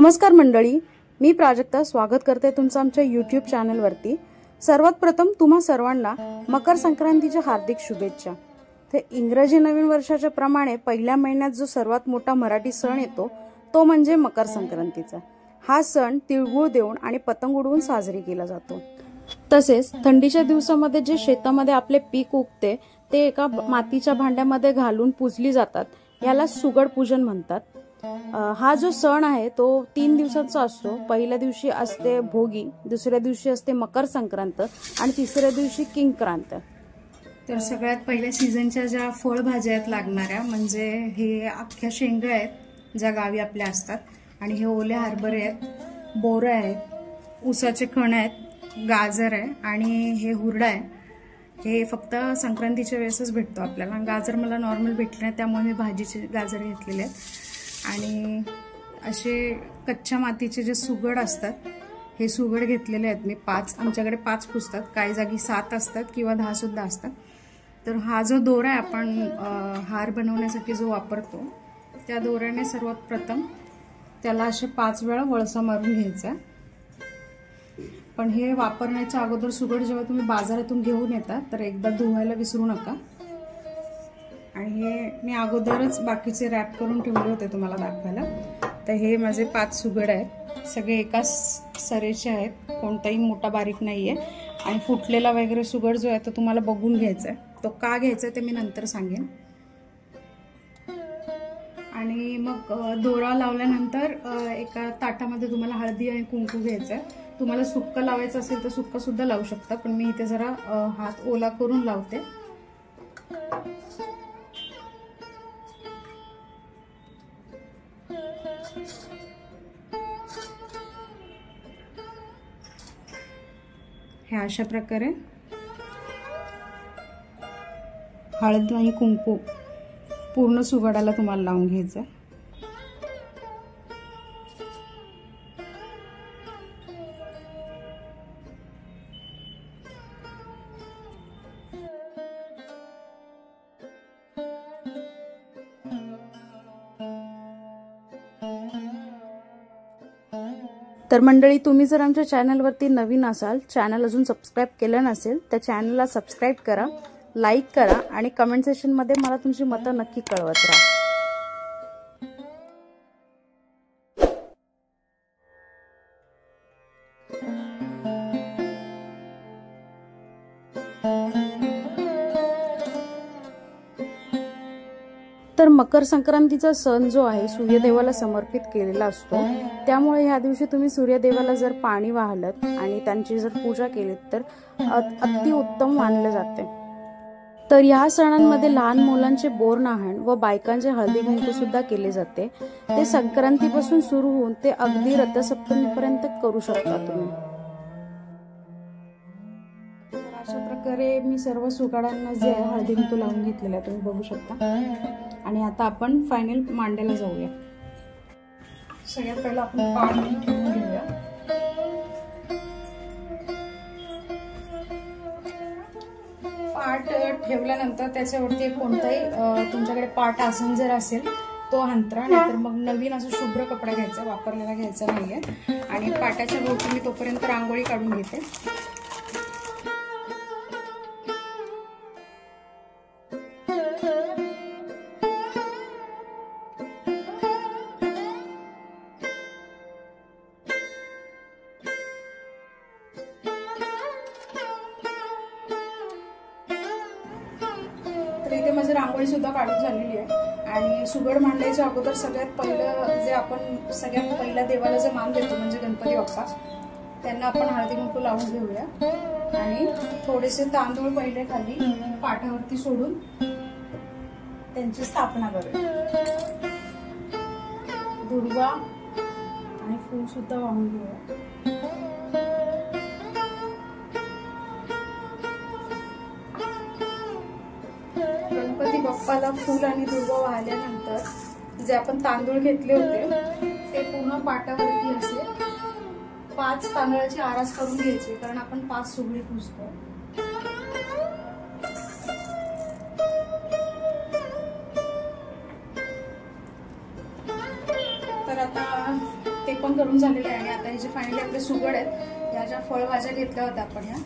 नमस्कार मंडळी, मी प्राजक्ता स्वागत करते तुमचं आमच्या YouTube चॅनलवरती। सर्वात प्रथम तुम्हा सर्वांना मकर संक्रांतीच्या हार्दिक शुभेच्छा। ते इंग्रजी नवीन वर्षाच्या प्रमाणे पहिल्या महिन्यात जो सर्वात मोठा मराठी सण येतो तो म्हणजे मकर संक्रांतीचा। हा सण तिळगुळ देऊन आणि पतंग उडवून साजरी केला जातो। तसेच थंडीच्या दिवसामध्ये जे शेतामध्ये आपले पीक उगते ते एका मातीच्या भांड्यामध्ये घालून पूजली जातात, याला सुगड पूजन म्हणतात। हा जो सण आहे तो 3 दिवसांचा असतो। पहिल्या दिवशी असते भोगी, दुसऱ्या दिवशी असते मकर संक्रांत आणि तिसऱ्या दिवशी किंक्रांत। तर सगळ्यात पहिल्या सीझनच्या ज्या फळभाज्या आहेत लागणाऱ्या, म्हणजे हे अख्ख्या शेंगा आहेत ज्या गावी आपल्या असतात, आणि हे ओले हरभरे आहेत, बोरं आहेत, ऊसाचे खण आहेत, गाजर आहे आणि हे हुरडा आहे। हे फक्त संक्रांतीच्या वेळेसच भेटतो आपल्याला। गाजर मला नॉर्मल भेटले नाही त्यामुळे मी भाजीचे गाजर घेतलेले आहेत। आणि असे कच्च्या मातीचे जे सुगड असतात हे सुगड घेतलेले आहेत मी 5। आमच्याकडे 5 पुसतात, काही जागी 7 असतात किंवा 10 सुद्धा असतात। तर हा जो दोरा आहे आपण हार बनवण्यासाठी जो वापरतो त्या दोऱ्याने सर्वात प्रथम त्याला असे 5 वेळा वळसा मारून घ्यायचा। पण हे वापरण्याच्या अगोदर सुगड जेव्हा तुम्ही बाजारातून घेऊन येता तर एकदा धुवायला विसरू नका। आणि हे मी अगोदरच बाकीचे रॅप करून ठेवले होते तुम्हाला दाखवायला। तर हे माझे 5 सुगड आहेत, सगळे एकाच सरेचे आहेत, कोणताही मोठा बारीक नाहीये। आणि फुटलेला वगैरे सुगड जो आहे तो तुम्हाला बघून घ्यायचा आहे, तो का घ्यायचा ते मी नंतर सांगेन। आणि मग दोरा लावल्यानंतर एका ताटामध्ये तुम्हाला हळदी आणि कुंकू घ्यायचं आहे। तुम्हाला सुक्क लावायचं असेल तर सुक्क सुद्धा लावू शकता, पण मी इथे जरा हात ओला करून लावते। हे अशा प्रकारे हळद आणि कुंकू पूर्ण सुगडाला तुम्हाला लावून घ्यायचं। तर मंडळी, तुम्ही जर आमच्या चॅनलवरती नवीन असाल, चॅनल अजून सबस्क्राइब केलं नसेल तर चॅनलला सबस्क्राइब करा, लाईक करा आणि कमेंट सेक्शनमध्ये मला तुमची मतं नक्की कळवत राहा। तर मकर संक्रांतीचा सण जो आहे सूर्यदेवाला समर्पित केलेला असतो, त्यामुळे ह्या दिवशी तुम्ही सूर्यदेवाला जर पाणी वाहलत आणि त्यांची जर पूजा केली तर अति उत्तम मानले जाते। तर ह्या सणांमध्ये लहान मुलांचे बोर नाहण व बायकांचे हळदी कुंकू सुद्धा केले जाते। ते संक्रांतीपासून सुरू होऊन ते अगदी रथसप्तमीपर्यंत करू शकता तुम्ही। अशा प्रकारे मी सर्व सुगडांना जे हळदी कुंकू लावून घेतलेले आहे तुम्ही बघू शकता। आणि आता आपण फायनल मांडायला जाऊया। सगळ्यात पहिला आपण पाट ठेवून घेऊया। पाट ठेवल्यानंतर त्याच्यावरती कोणताही तुमच्याकडे पाट आसन जर असेल तो अंतरा, नाहीतर मग नवीन असं शुभ्र कपडा घ्यायचा, वापरलेला घ्यायचा नाहीये। आणि पाटाच्या भोवती मी तोपर्यंत रांगोळी काढून घेते। इथे माझी रांगोळी सुद्धा काढून झालेली आहे। आणि सुगड मांडायच्या अगोदर सगळ्यात पहिलं जे आपण सगळ्यात पहिल्या देवाला जे मान देतो म्हणजे गणपती बाप्पा, त्यांना आपण हळदी कुंकू लावून घेऊया। आणि थोडेसे तांदूळ पहिले खाली पाटावरती सोडून त्यांची स्थापना करूया। दुर्वा आणि फूल सुद्धा वाहून घेऊया। गणपती बाप्पाला फूल आणि दुर्वा वाहिल्यानंतर जे आपण तांदूळ घेतले होते ते पूर्ण पाटावरती असे 5 तांदळाची आरास करून घ्यायची, कारण आपण 5 सुगडी पुजतो। तर आता ते ते पण करून झालेले आहे. आणि आता हे जे फायनली आपले सुगड आहेत, या ज्या फळभाज्या घेतल्या होत्या आपण, ह्या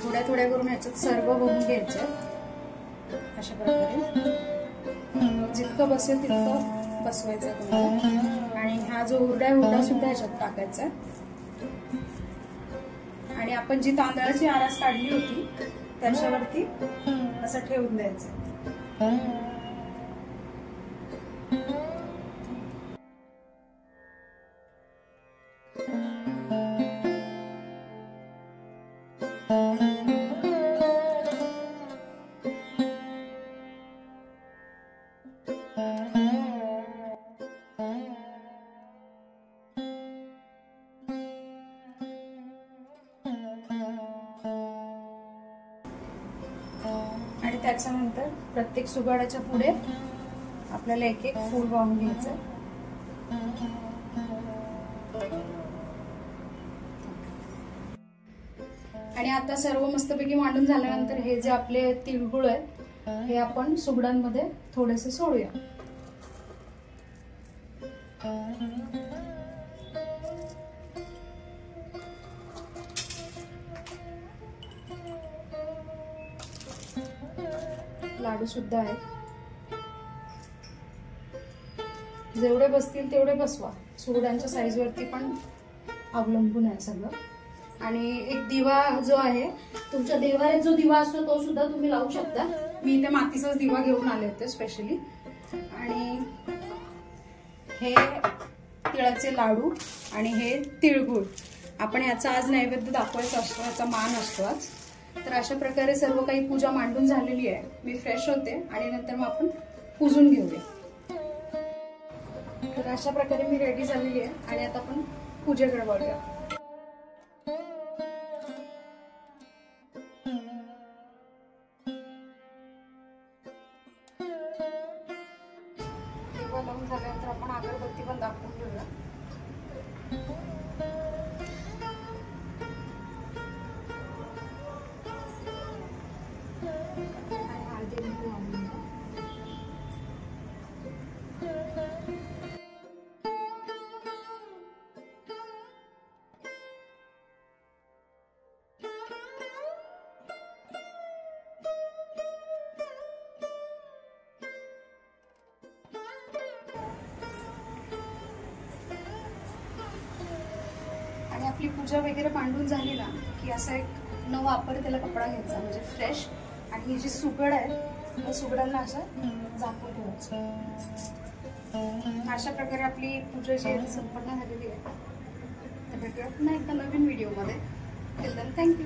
थोड्या थोड्या करून ह्याच्यात सर्व भरून घ्यायचे अशा प्रकारे. जितकं बसेल तितकं बसवायचं तुम्हाला. आणि हा जो हुरडा आहे, हुरडा सुद्धा ह्याच्यात टाकायचा. आणि आपण जी तांदळाची आरास काढली होती त्याच्यावरती असं ठेवून द्यायचं. आणि त्याच्यानंतर प्रत्येक सुगाड्याच्या पुढे आपल्याला एक एक फूल वाहून घ्यायचं. आणि आता सर्व मस्तपैकी मांडून झाल्यानंतर हे जे आपले तिळगुळ आहेत हे आपण सुगडांमध्ये थोडेसे सोडूया. लाडू सुद्धा आहेत, जेवढे बसतील तेवढे बसवा. सुगड्यांच्या साईज वरती पण अवलंबून आहे सगळं. आणि एक दिवा जो आहे, तुमच्या देवाऱ्यात जो दिवा असतो तो सुद्धा तुम्ही लावू शकता. मी इथे मातीचाच दिवा घेऊन आले होते स्पेशली. आणि हे तिळाचे लाडू आणि हे तिळगुळ, आपण याचा आज नैवेद्य दाखवायचा असतो, याचा मान असतो आज. तर अशा प्रकारे सर्व काही पूजा मांडून झालेली आहे. मी फ्रेश होते आणि नंतर मग आपण पूजून घेऊया. तर अशा प्रकारे मी रेडी झालेली आहे आणि आता आपण पूजेकडे वळूया. दिवा लावून झाल्यानंतर आपण अगरबत्ती पण दाखवून घेऊया. आणि आपली पूजा वगैरे मांडून झाली ना की असा एक न वापरतेला कपडा घ्यायचा, म्हणजे फ्रेश. आणि ही जी सुगड आहे त्या सुगडांना असं झाकून ठेवायचं. अशा प्रकारे आपली पूजा जी आहे संपन्न झालेली आहे. तर भेटूया पुन्हा एकदा नवीन व्हिडिओमध्ये. Till then thank you.